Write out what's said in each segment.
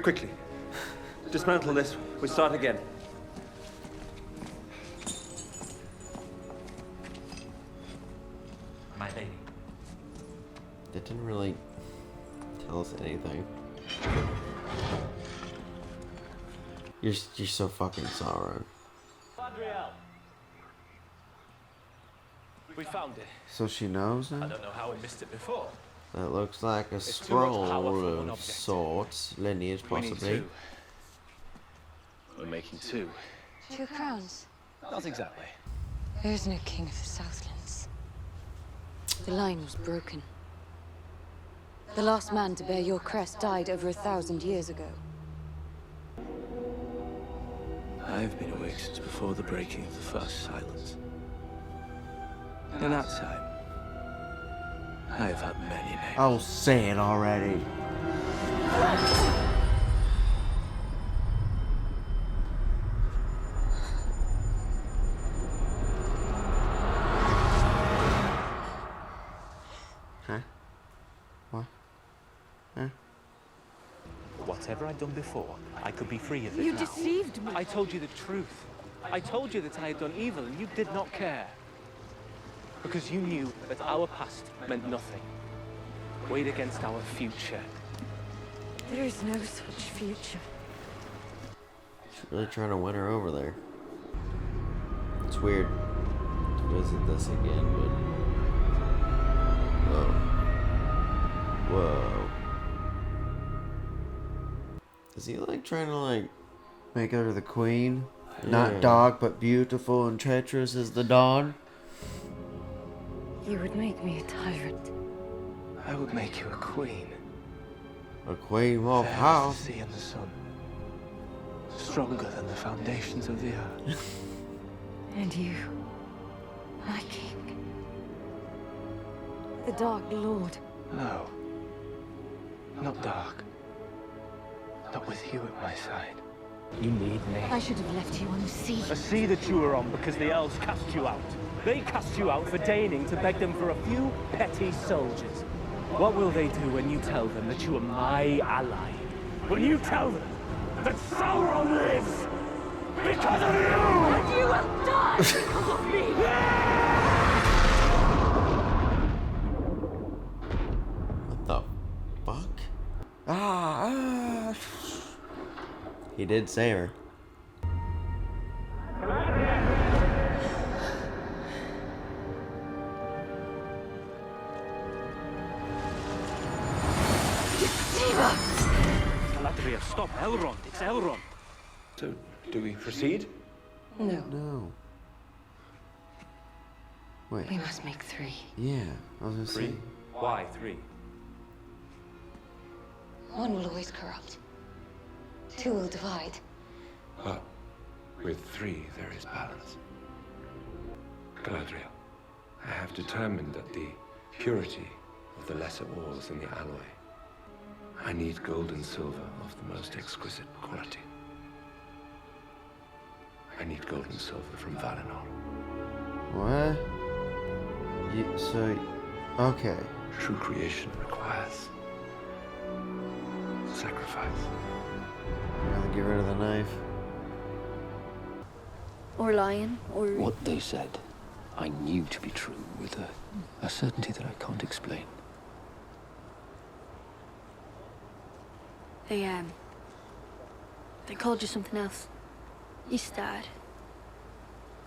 Quickly. Dismantle this. We start again. My lady. It didn't really tell us anything. You're so fucking Sauron. Adriel. We found it. So she knows I now? don't know how we missed it before. That looks like a too much scroll power for one of object. sorts. Lineage, We need possibly. two. We're making two. 2 crowns. Not exactly. There is no king of the Southlands. The line was broken. The last man to bear your crest died over 1,000 years ago. I've been awake since before the breaking of the first silence. In that time, I have had many names. Oh, say it already. Huh? What? Huh? Whatever I'd done before, I could be free of it You now. deceived me. I told you the truth. I told you that I had done evil and you did not care. Because you knew that our past meant nothing. Weighed against our future. There is no such future. She's really trying to win her over there. It's weird to visit this again, but... Whoa. Whoa. Is he like trying to like make her the queen? Yeah. Not dark, but beautiful and treacherous as the dawn? You would make me a tyrant. I would make you a queen. A queen of Fair as how? the sea and the sun. Stronger than the foundations of the earth. And you, my king. The Dark Lord. No. Not dark. Not with you at my side. You need me. I should have left you on the sea. A sea that you were on because the elves cast you out. They cast you out for deigning to beg them for a few petty soldiers. What will they do when you tell them that you are my ally? When you tell them that Sauron lives because of you! And you will die because of me! What the fuck? Ah! He did save her. Galadriel, stop. Elrond. It's Elrond. So, do we proceed? No, No. Wait. we must make 3. Yeah, I was gonna say. 3. Why 3? One will always corrupt. 2 will divide. But with 3, there is balance. Galadriel, I have determined that the purity of the lesser ores in the alloy, I need gold and silver of the most exquisite quality. I need gold and silver from Valinor. What? Okay. True creation requires sacrifice. I'd rather get rid of the knife. Or lion, or... What they said, I knew to be true with a certainty that I can't explain. They called you something else. Istad.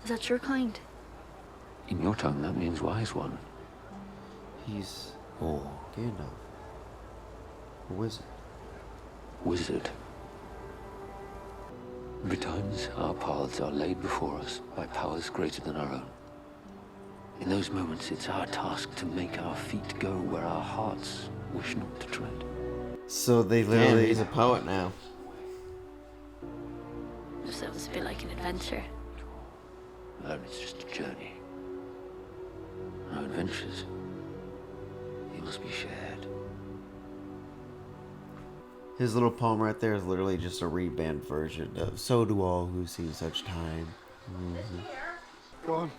Is that your kind? In your tongue, that means wise one. He's Or Gandalf. A wizard. wizard. Betimes, our paths are laid before us by powers greater than our own. In those moments, it's our task to make our feet go where our hearts wish not to tread. So they Damn, literally... he's a poet now. Sounds a bit like an adventure. And it's just a journey. Our adventures, they must be shared. His little poem right there is literally just a reband version of "So do all who see such time." Go on.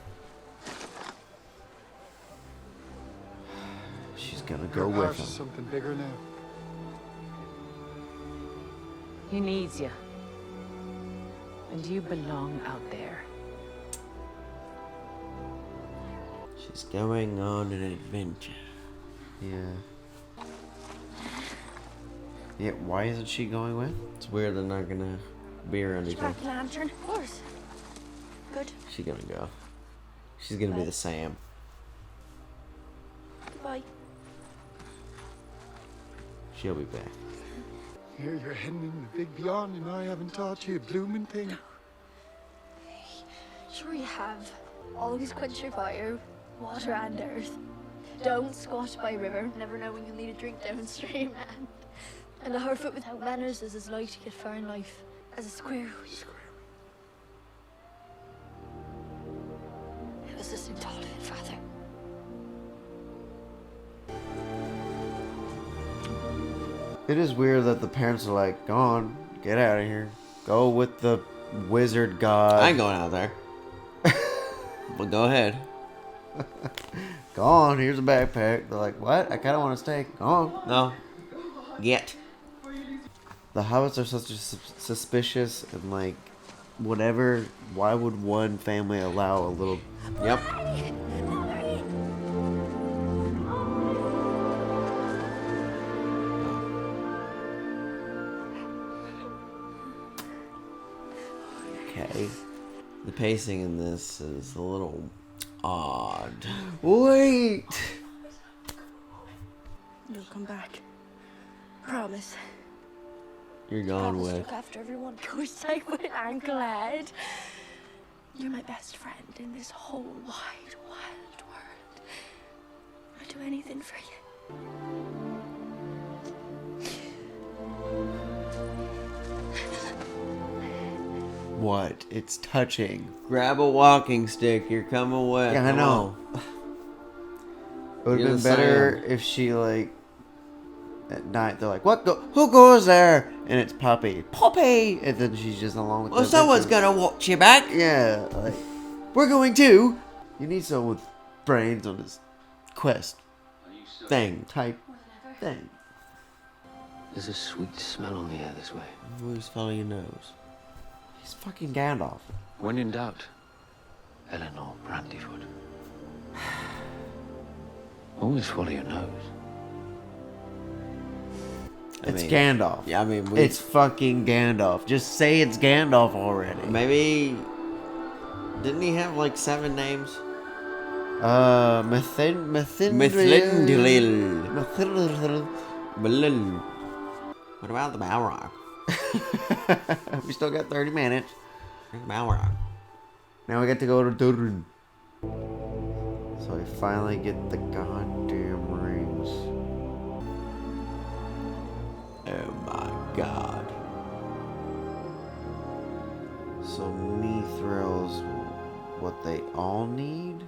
She's gonna go Your with house is him. something bigger now. He needs you. And you belong out there. She's going on an adventure. Yeah. Yeah, why isn't she going with? It's weird they're not gonna be around each other. Jack Lantern, of course. Good. She's gonna go. She's gonna be the Sam. Goodbye. She'll be back. Here you're heading in the big beyond, and I haven't taught you a blooming thing. Sure you have. Always quench your fire, water and earth. Don't squat by a river. Never know when you'll need a drink downstream. And a Harfoot without manners is as light to get far in life as a square. It was listening to all of it, Father. It is weird that the parents are like, go on, get out of here. Go with the wizard god. I ain't going out there. But go ahead. Go on, here's a backpack. They're like, what? I kind of want to stay. Go on. No. Get. The hobbits are such a suspicious and like, whatever. Why would one family allow a little... Yep. Okay. The pacing in this is a little odd. Wait! You'll come back. Promise. You're gone Promise to with. look after everyone. Go safe with Uncle Ed. You're my best friend in this whole wide, wild world. I'd do anything for you. What? It's touching. Grab a walking stick. You're coming with. Yeah, I know. It would have been better if she, like, at night, they're like, who goes there? And it's Poppy. Poppy! And then she's just along with them. Well, someone's gonna watch you back. Yeah, like, we're going too. You need someone with brains on his quest type thing. There's a sweet smell on the air this way. Who's following your nose? He's fucking Gandalf. When in doubt, Eleanor Brandyfoot. Always follow your nose. It's Gandalf. Yeah, I mean, it's fucking Gandalf. Just say it's Gandalf already. Maybe. Didn't he have like 7 names? Mithindlil. What about the Balrog? We still got 30 minutes. Balrog. Now we get to go to Durin. So we finally get the goddamn rings. Oh my god. So Mithril's what they all need?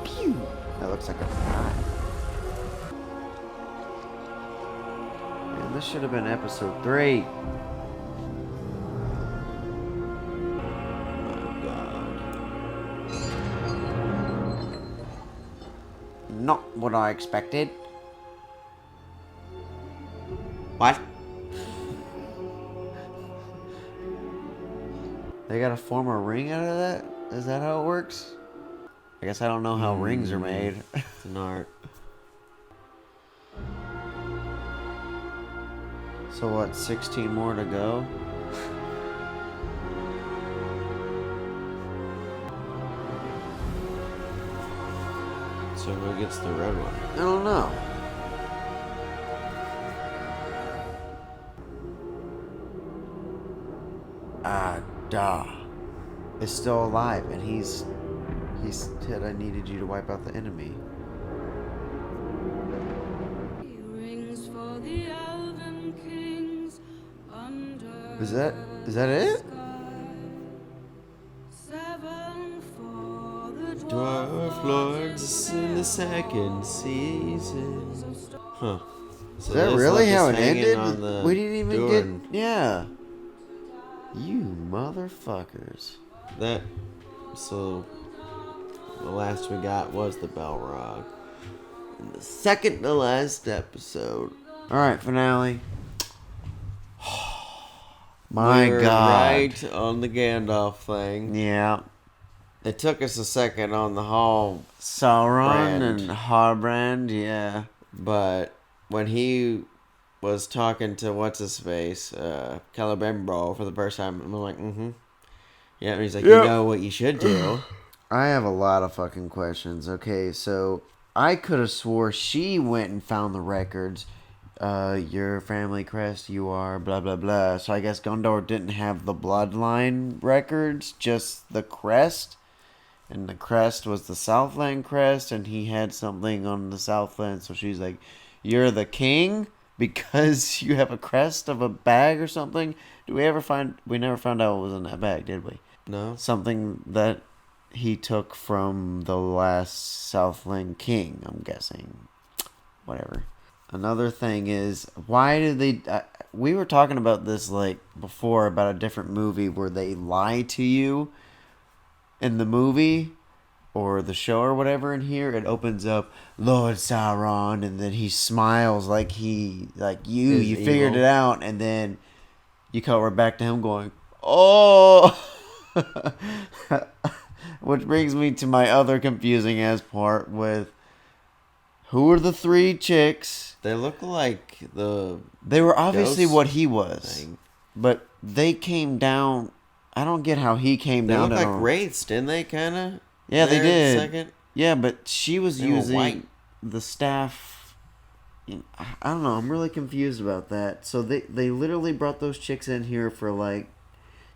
Pew! That looks like a knife. Man, this should have been episode 3. Not what I expected. What? They gotta form a ring out of that? Is that how it works? I guess I don't know how rings are made. It's an art. So what, 16 more to go? So who gets the red one? I don't know. Duh. Is still alive, and he said I needed you to wipe out the enemy. Is that it? Dwarf Lords in the 2nd season. Huh. So is that really how it ended? We didn't even get... Yeah. You motherfuckers. So the last we got was the Balrog. And the second to last episode. Alright, finale. My We're God. right on the Gandalf thing. Yeah. It took us a second on the Hall Sauron brand. and Harbrand, yeah. But when he was talking to what's-his-face, Celebrimbor for the first time, I'm like, Yeah, and he's like, you know what you should do. I have a lot of fucking questions. Okay, so I could have swore she went and found the records. Your family crest, you are blah blah blah. So I guess Gondor didn't have the bloodline records, just the crest. And the crest was the Southland crest, and he had something on the Southland. So she's like, you're the king because you have a crest of a bag or something. We never found out what was in that bag, did we? No. Something that he took from the last Southland king, I'm guessing. Whatever. Another thing is, why did they... we were talking about this like before about a different movie where they lie to you in the movie or the show or whatever. In here, it opens up, Lord Sauron, and then he smiles like you figured it out, and then you cut right back to him going, oh... Which brings me to my other confusing ass part with, who are the three chicks? They look like They were obviously ghost what he was. thing. But they came down. I don't get how he came They down. look like to wraiths, didn't they, kind of? Yeah, they did. Second? Yeah, but she was They were using white. the staff. I don't know. I'm really confused about that. So they literally brought those chicks in here for like...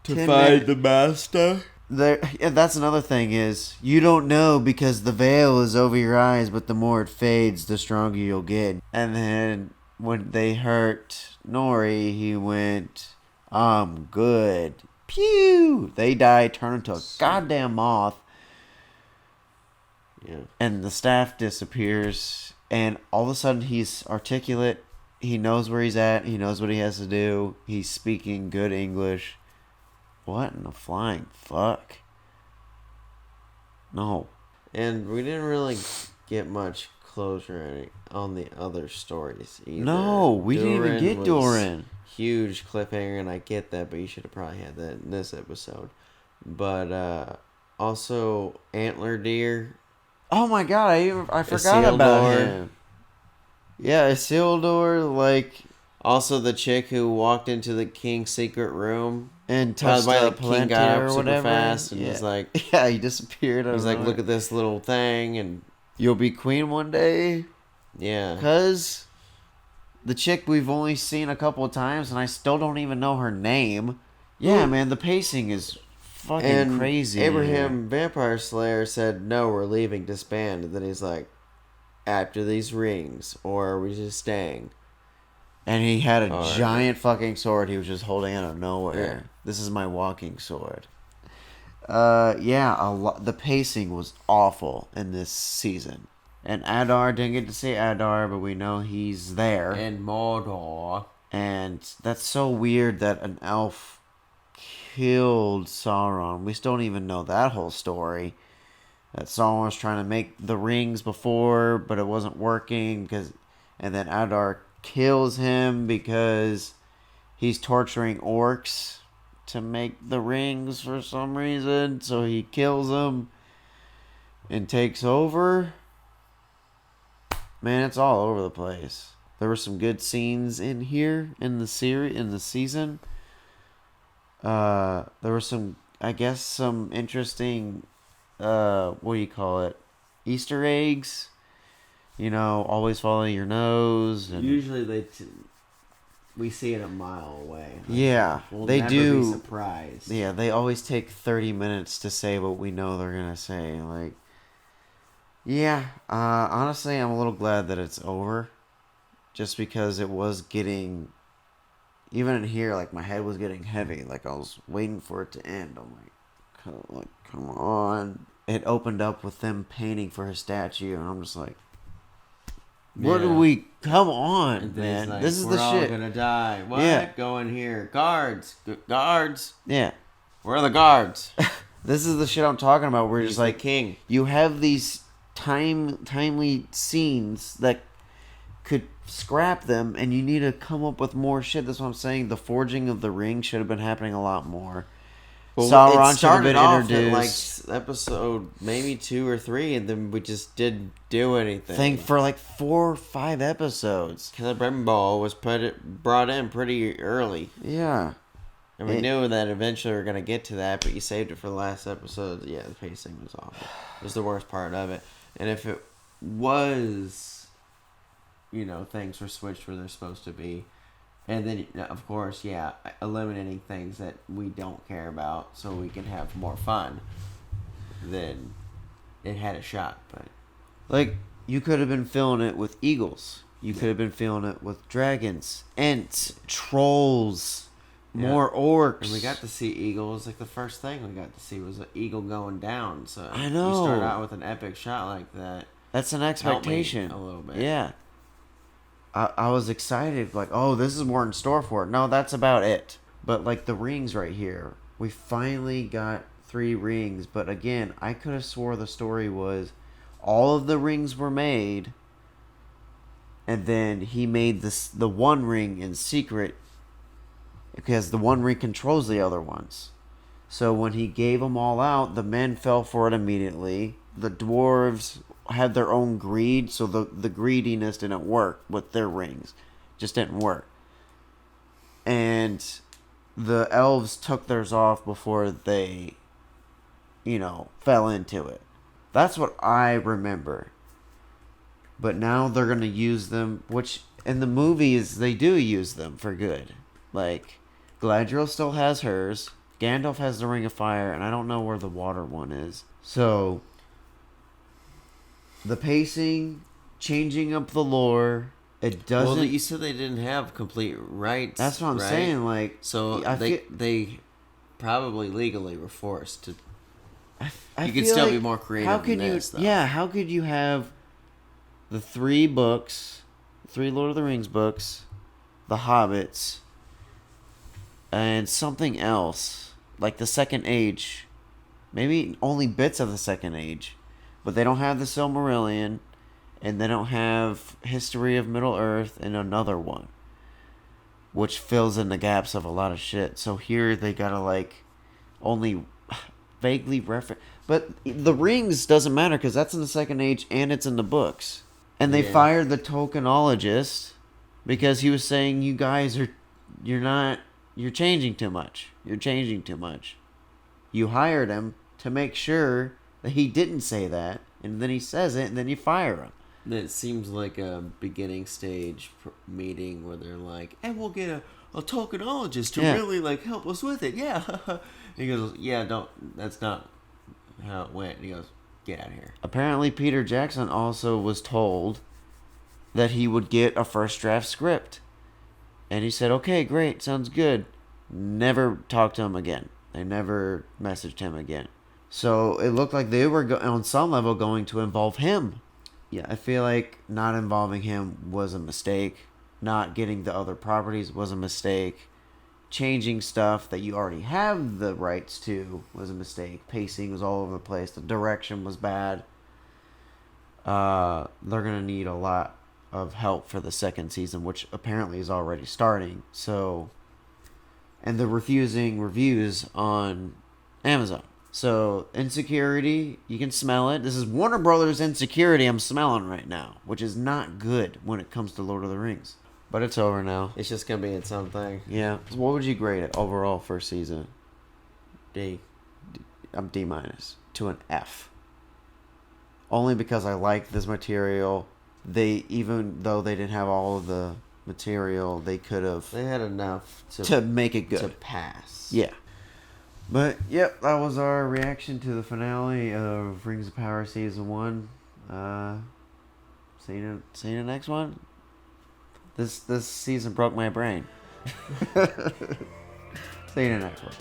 To 10 find minutes. the master? Yeah, that's another thing is, you don't know because the veil is over your eyes, but the more it fades, the stronger you'll get. And then when they hurt Nori, he went, I'm good. Pew! They die, turn into a goddamn moth. Yeah. And the staff disappears, and all of a sudden he's articulate. He knows where he's at. He knows what he has to do. He's speaking good English. What in the flying fuck? No. And we didn't really get much closure on the other stories either. No, we didn't even get was Doran. Huge cliffhanger, and I get that, but you should have probably had that in this episode. But also Antler Deer. Oh my god, I forgot about Isildur. him. Yeah, Isildur, like... Also the chick who walked into the king's secret room. And touched by the the king got Palantir up or super whatever. fast and yeah. was like... Yeah, he disappeared. He's like, look at this little thing, and... You'll be queen one day? Yeah. Because the chick we've only seen a couple of times, and I still don't even know her name. Yeah, man, the pacing is fucking crazy. Abraham Vampire Slayer said, no, we're leaving, disband. And then he's like, after these rings, or are we just staying? And he had a giant fucking sword he was just holding out of nowhere. Yeah. This is my walking sword. The pacing was awful in this season. And Adar, didn't get to see Adar, but we know he's there. And Mordor. And that's so weird that an elf killed Sauron. We still don't even know that whole story. That Sauron was trying to make the rings before, but it wasn't working. And then Adar kills him because he's torturing orcs to make the rings for some reason. So he kills them and takes over. Man, it's all over the place. There were some good scenes in here in the season. There were some interesting, Easter eggs. You know, always follow your nose. And Usually we see it a mile away. yeah, We'll they never do. be surprised. Yeah, they always take 30 minutes to say what we know they're gonna say. Like, yeah, honestly, I'm a little glad that it's over. Just because it was getting, even in here, like, my head was getting heavy. Like, I was waiting for it to end. I'm like, come on. It opened up with them painting for his statue, and I'm just like, come on, And man. like, This is we're the all shit. gonna die. What? Yeah. Go in here. Guards. Guards. Yeah. Where are the guards? This is the shit I'm talking about. We're He's just the like, king. You have these timely scenes that could scrap them, and you need to come up with more shit. That's what I'm saying. The forging of the ring should have been happening a lot more. Well, Sauron it should have been started off introduced. at like episode maybe 2 or 3, and then we just didn't do anything. Thing for like 4 or 5 episodes. Celebrimbor was brought in pretty early. Yeah. And we knew that eventually we were going to get to that, but you saved it for the last episode. Yeah, the pacing was awful. It was the worst part of it. And if it was, you know, things were switched where they're supposed to be, and then, of course, yeah, eliminating things that we don't care about so we can have more fun, then it had a shot. But like, you could have been filling it with eagles. You could have been filling it with dragons, ents, trolls, more orcs. And we got to see eagles. Like, the first thing we got to see was an eagle going down. So I know. You start out with an epic shot like that. That's an expectation. Help me a little bit. Yeah. I was excited, like, oh, this is more in store for it. No, that's about it. But, like, the rings right here, we finally got 3 rings. But, again, I could have swore the story was all of the rings were made, and then he made the one ring in secret, because the one ring controls the other ones. So when he gave them all out, the men fell for it immediately. The dwarves had their own greed, so the greediness didn't work with their rings. Just didn't work. And the elves took theirs off before they, you know, fell into it. That's what I remember. But now they're going to use them, which in the movies they do use them for good. Like, Galadriel still has hers. Gandalf has the Ring of Fire, and I don't know where the water one is. So the pacing, changing up the lore, it doesn't... Well, you said they didn't have complete rights. That's what I'm saying, like... So they probably legally were forced to... I you could feel still like, be more creative how could than this, though. Yeah, how could you have the 3 books, 3 Lord of the Rings books, the Hobbits, and something else, like the Second Age, maybe only bits of the Second Age, but they don't have the Silmarillion, and they don't have History of Middle-earth and another one, which fills in the gaps of a lot of shit. So here they gotta, like, only vaguely reference... But the rings doesn't matter, because that's in the Second Age, and it's in the books. And they fired the Tolkienologist, because he was saying, you guys are... You're changing too much. You're changing too much. You hired him to make sure that he didn't say that, and then he says it, and then you fire him. It seems like a beginning stage meeting where they're like, "And we'll get a Tolkienologist to really like help us with it." Yeah. He goes, "Yeah, that's not how it went." And he goes, "Get out of here." Apparently, Peter Jackson also was told that he would get a first draft script. And he said, okay, great, sounds good. Never talked to him again. They never messaged him again. So it looked like they were, on some level, going to involve him. Yeah, I feel like not involving him was a mistake. Not getting the other properties was a mistake. Changing stuff that you already have the rights to was a mistake. Pacing was all over the place. The direction was bad. They're going to need a lot of help for the second season, which apparently is already starting. So, and they're refusing reviews on Amazon. So, Insecurity, you can smell it. This is Warner Brothers Insecurity I'm smelling right now, which is not good when it comes to Lord of the Rings. But it's over now. It's just gonna be its own thing. Yeah. So what would you grade it overall first season? D. I'm D- to an F. Only because I like this material. They, even though they didn't have all of the material, they could have... They had enough to make it good. To pass. Yeah. But, yep, that was our reaction to the finale of Rings of Power Season 1. See you in the next one. This season broke my brain. See you in the next one.